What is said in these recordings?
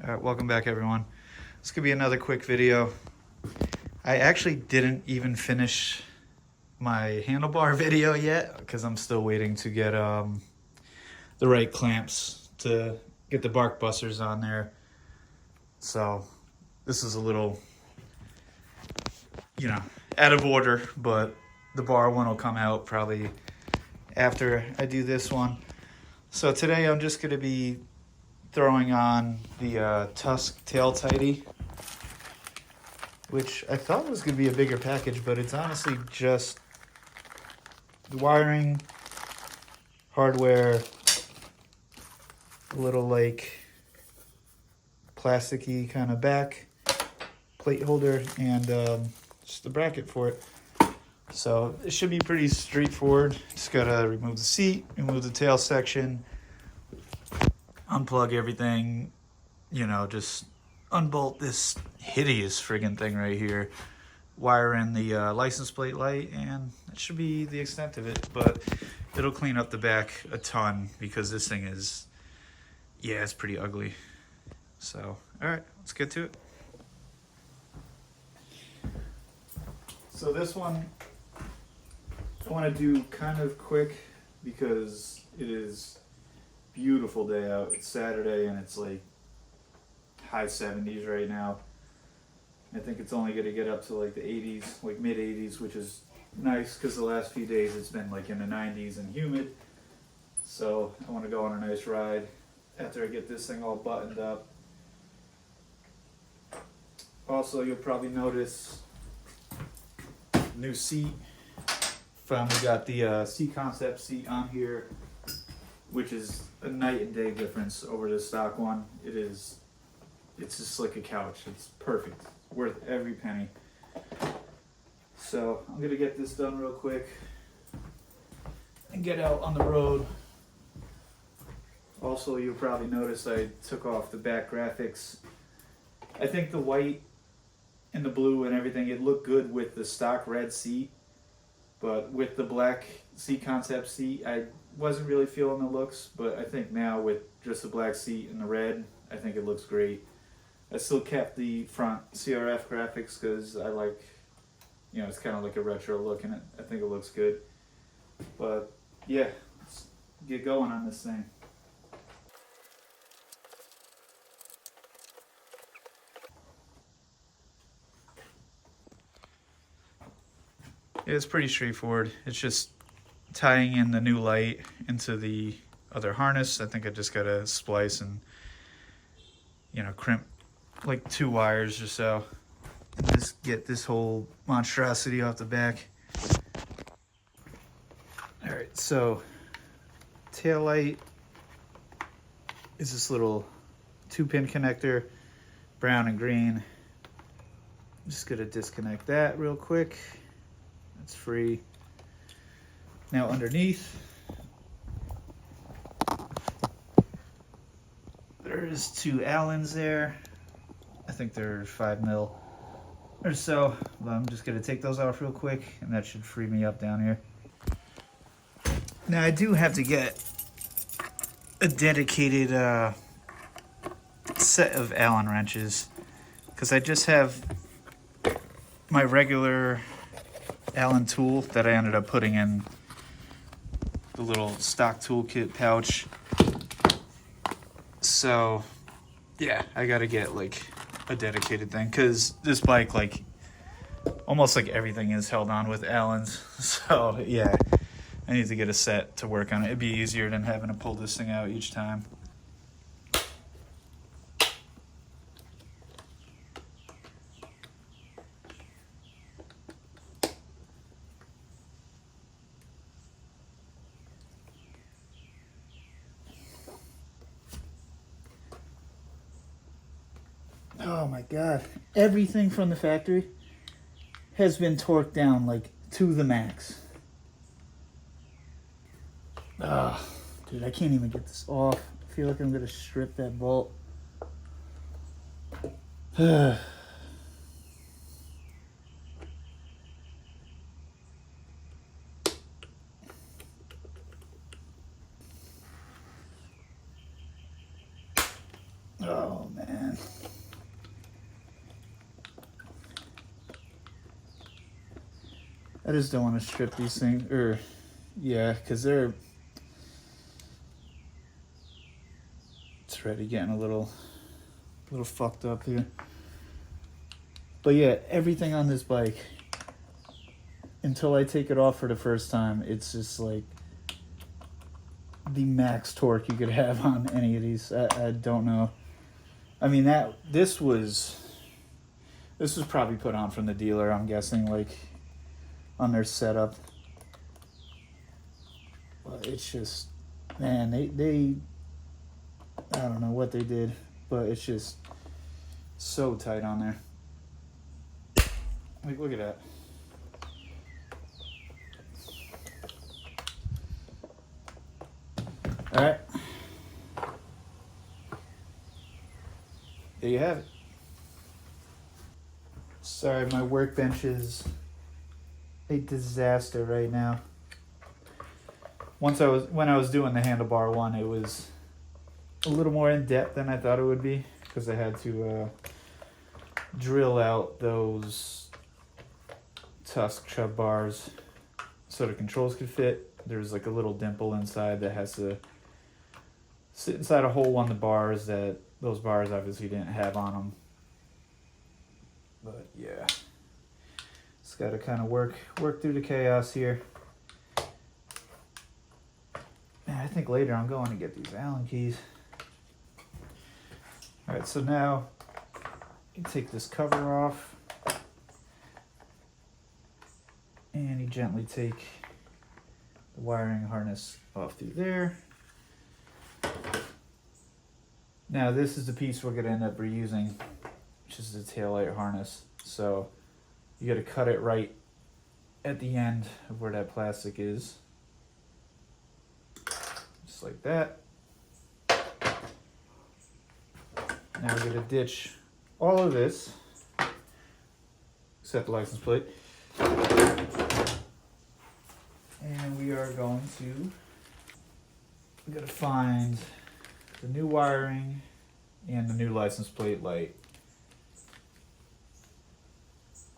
Alright, welcome back everyone. This could be another quick video. I actually didn't even finish my handlebar video yet because I'm still waiting to get the right clamps to get the bark busters on there. So this is a little, out of order, but the bar one will come out probably after I do this one. So today I'm just going to be throwing on the Tusk tail tidy, which I thought was going to be a bigger package, but it's honestly just the wiring, hardware, a little like plasticky kind of back plate holder, and just the bracket for it. So it should be pretty straightforward. Just gotta remove the seat, remove the tail section, unplug everything, just unbolt this hideous friggin' thing right here, wire in the license plate light, and that should be the extent of it. But it'll clean up the back a ton because this thing is, it's pretty ugly. So, all right, let's get to it. So this one I want to do kind of quick because it is beautiful day out. It's Saturday and it's like high 70s right now. I think it's only going to get up to like the 80s, like mid 80s, which is nice because the last few days it's been like in the 90s and humid. So I want to go on a nice ride after I get this thing all buttoned up. Also, you'll probably notice new seat. Finally got the seat concept seat on here, which is a night and day difference over the stock one. It's just like a couch. It's perfect, worth every penny. So I'm gonna get this done real quick and get out on the road. Also, you'll probably notice I took off the back graphics. I think the white and the blue and everything, it looked good with the stock red seat, but with the black seat concept seat, I wasn't really feeling the looks. But I think now with just the black seat and the red, I think it looks great. I still kept the front CRF graphics because I like, it's kind of like a retro look in it. I think it looks good. But yeah, let's get going on this thing. It's pretty straightforward. It's just tying in the new light into the other harness. I think I just gotta splice and, crimp like 2 wires or so. And just get this whole monstrosity off the back. Alright, so tail light is this little 2-pin connector, brown and green. I'm just gonna disconnect that real quick. It's free. Now underneath, there's 2 Allens there. I think they're 5mm or so. But I'm just gonna take those off real quick, and that should free me up down here. Now I do have to get a dedicated set of Allen wrenches because I just have my regular Allen tool that I ended up putting in the little stock toolkit pouch. So yeah, I gotta get like a dedicated thing because this bike, like almost like everything is held on with Allens. So yeah, I need to get a set to work on it. It'd be easier than having to pull this thing out each time. Oh my god, everything from the factory has been torqued down like to the max. Dude, I can't even get this off. I feel like I'm gonna strip that bolt. Oh man. I just don't want to strip these things, or yeah, because they're, it's already getting a little fucked up here. But yeah, everything on this bike, until I take it off for the first time, it's just like the max torque you could have on any of these. I don't know. I mean, this was probably put on from the dealer, I'm guessing, like on their setup. But it's just, man, they I don't know what they did, but it's just so tight on there. Like, look at that. All right. There you have it. Sorry, my workbench is a disaster right now. When I was doing the handlebar one, it was a little more in depth than I thought it would be, because I had to drill out those Tusk chub bars so the controls could fit. There's like a little dimple inside that has to sit inside a hole on the bars that those bars obviously didn't have on them. But yeah, just got to kind of work through the chaos here. Man, I think later I'm going to get these Allen keys. All right, so now you take this cover off, and you gently take the wiring harness off through there. Now this is the piece we're going to end up reusing, which is the taillight harness. So you got to cut it right at the end of where that plastic is. Just like that. Now we're going to ditch all of this, except the license plate. And we are going to, we got to find the new wiring and the new license plate light.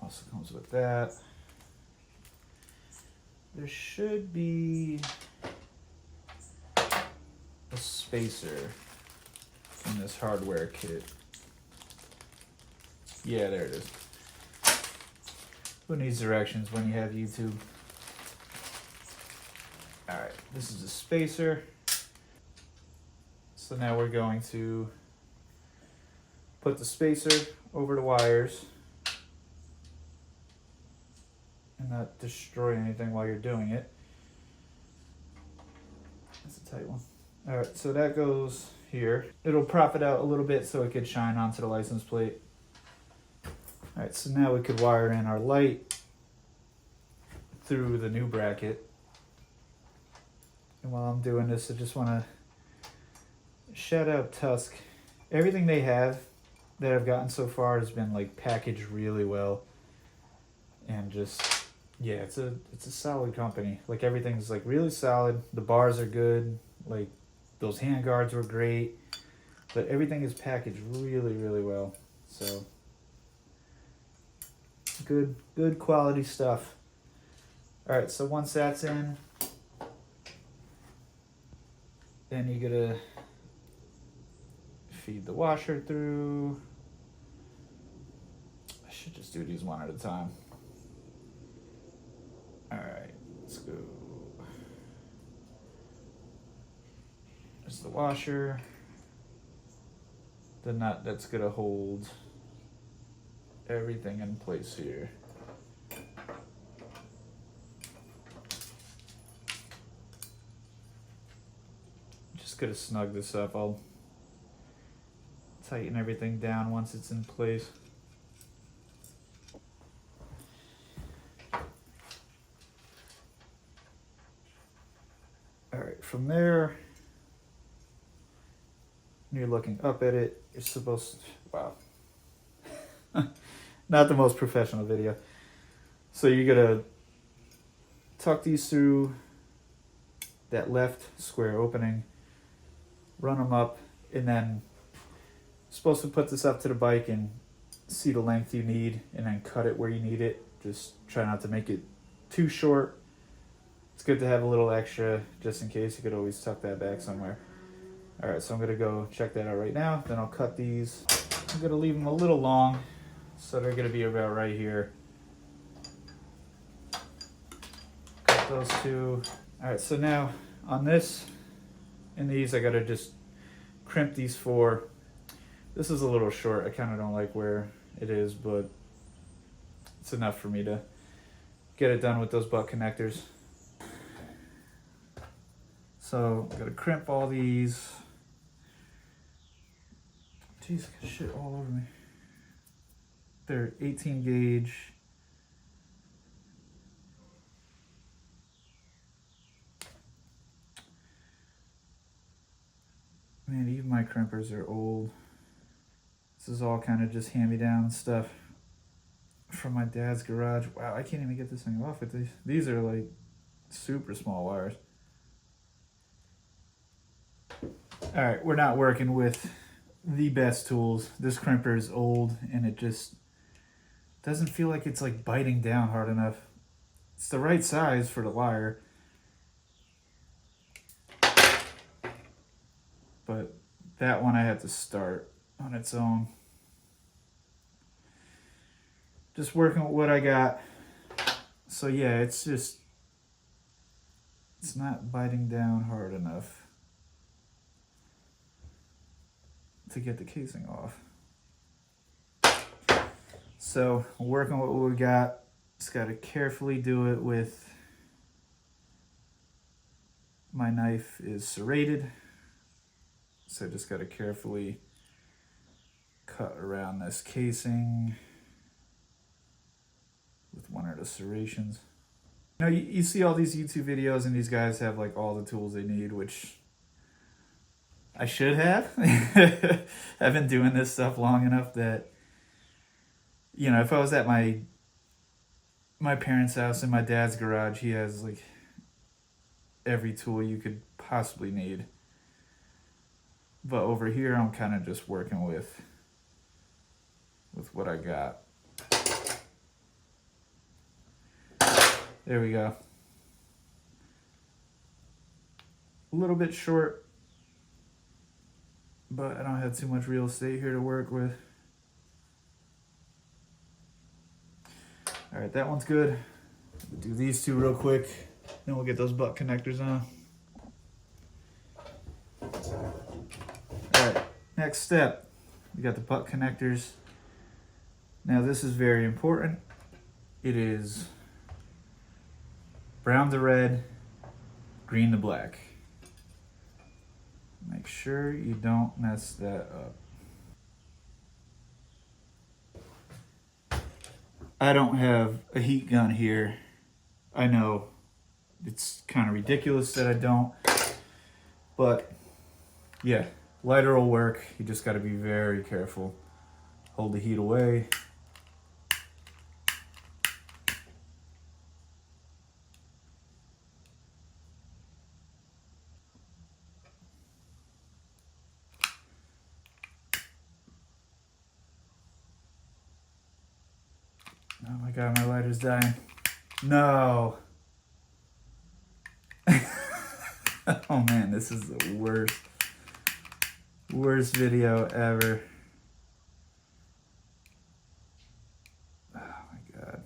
Also comes with that. There should be a spacer in this hardware kit. Yeah, there it is. Who needs directions when you have YouTube? Alright, this is a spacer. So now we're going to put the spacer over the wires and not destroy anything while you're doing it. That's a tight one. Alright, so that goes here. It'll prop it out a little bit so it could shine onto the license plate. Alright, so now we could wire in our light through the new bracket. And while I'm doing this, I just want to shout out Tusk. Everything they have that I've gotten so far has been like packaged really well, and just, yeah, it's a solid company. Like, everything's like really solid. The bars are good. Like, those hand guards were great, but everything is packaged really, really well. So good quality stuff. All right, so once that's in, then you gotta feed the washer through. I should just do these one at a time. All right, let's go. There's the washer. The nut that's gonna hold everything in place here. Just gonna snug this up. I'll tighten everything down once it's in place. All right, from there, when you're looking up at it, you're supposed to, wow. Not the most professional video. So you're gonna tuck these through that left square opening, run them up, and then supposed to put this up to the bike and see the length you need and then cut it where you need it. Just try not to make it too short. It's good to have a little extra just in case. You could always tuck that back somewhere. All right, so I'm gonna go check that out right now. Then I'll cut these. I'm gonna leave them a little long, so they're gonna be about right here. Cut those two. All right, so now on this and these, I gotta just crimp these four. This is a little short. I kind of don't like where it is, but it's enough for me to get it done with those butt connectors. So I'm gonna crimp all these. Jeez, I got shit all over me. They're 18 gauge. Man, even my crimpers are old. This is all kind of just hand-me-down stuff from my dad's garage. Wow, I can't even get this thing off with these. These are like super small wires. All right, we're not working with the best tools. This crimper is old and it just doesn't feel like it's like biting down hard enough. It's the right size for the wire, but that one I had to start on its own. Just working with what I got. So yeah, it's not biting down hard enough to get the casing off. So working with what we got, just gotta carefully do it with, my knife is serrated, so I just gotta carefully cut around this casing with one of the serrations. You know, you see all these YouTube videos and these guys have like all the tools they need, which I should have. I've been doing this stuff long enough that, you know, if I was at my parents' house in my dad's garage, he has like every tool you could possibly need. But over here, I'm kind of just working with what I got. There we go. A little bit short, but I don't have too much real estate here to work with. All right, that one's good. We'll do these two real quick, then we'll get those butt connectors on. All right, next step, we got the butt connectors. Now this is very important. It is brown to red, green to black. Make sure you don't mess that up. I don't have a heat gun here. I know it's kind of ridiculous that I don't, but yeah, lighter will work. You just got to be very careful. Hold the heat away. Oh my God, my lighter's dying. No. Oh man, this is the worst video ever. Oh my God.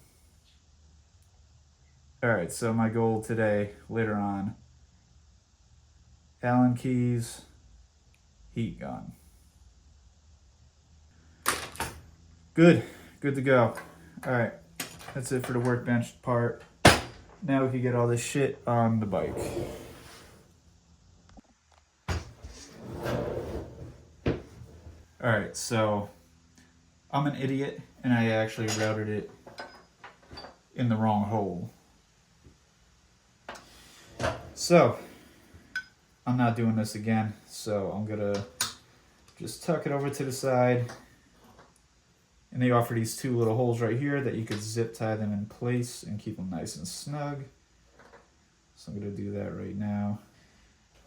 All right, so my goal today, later on, Allen keys, heat gun. Good to go. All right, that's it for the workbench part. Now we can get all this shit on the bike. All right, so I'm an idiot and I actually routed it in the wrong hole. So I'm not doing this again. So I'm gonna just tuck it over to the side. And they offer these two little holes right here that you could zip tie them in place and keep them nice and snug. So I'm gonna do that right now.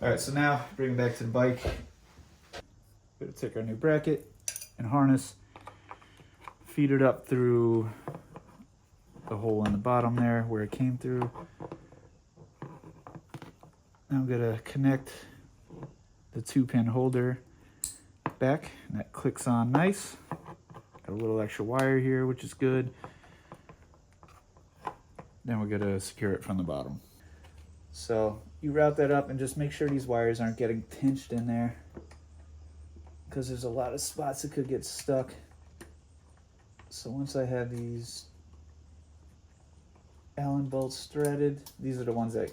All right, so now bring it back to the bike. Gonna take our new bracket, and harness, feed it up through the hole in the bottom there where it came through. Now I'm gonna connect the 2-pin holder back, and that clicks on nice. Got a little extra wire here, which is good. Then we're gonna secure it from the bottom. So you route that up and just make sure these wires aren't getting pinched in there, because there's a lot of spots that could get stuck. So once I have these Allen bolts threaded, these are the ones that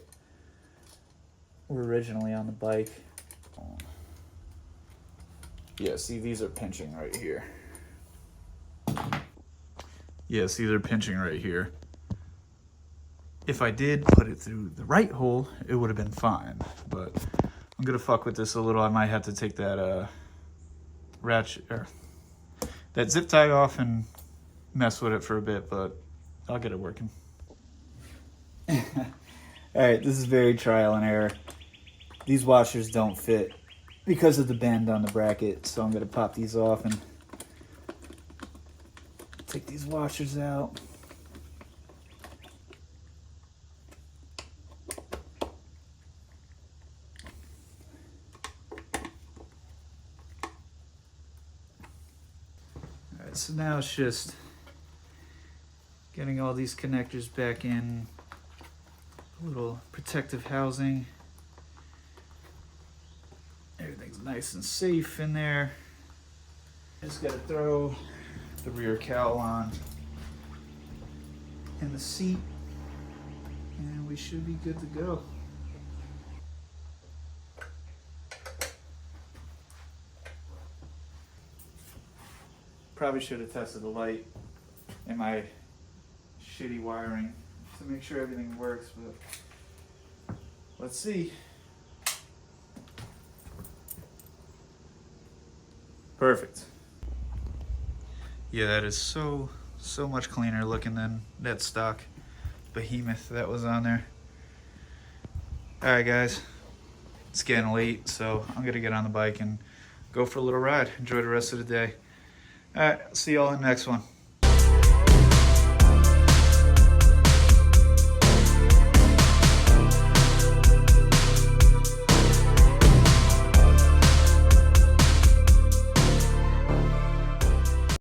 were originally on the bike. Yeah, see, these are pinching right here. Yeah, see, they're pinching right here. If I did put it through the right hole, it would have been fine. But I'm gonna fuck with this a little. I might have to take that ratchet or that zip tie off and mess with it for a bit, but I'll get it working. All right, this is very trial and error. These washers don't fit because of the bend on the bracket, so I'm gonna pop these off and take these washers out. All right, so now it's just getting all these connectors back in, a little protective housing. Everything's nice and safe in there. Just gotta throw the rear cowl on and the seat, and we should be good to go. Probably should have tested the light and my shitty wiring to make sure everything works, but let's see. Perfect. Yeah, that is so much cleaner looking than that stock behemoth that was on there. Alright guys, it's getting late, so I'm gonna get on the bike and go for a little ride. Enjoy the rest of the day. Alright, see y'all in the next one.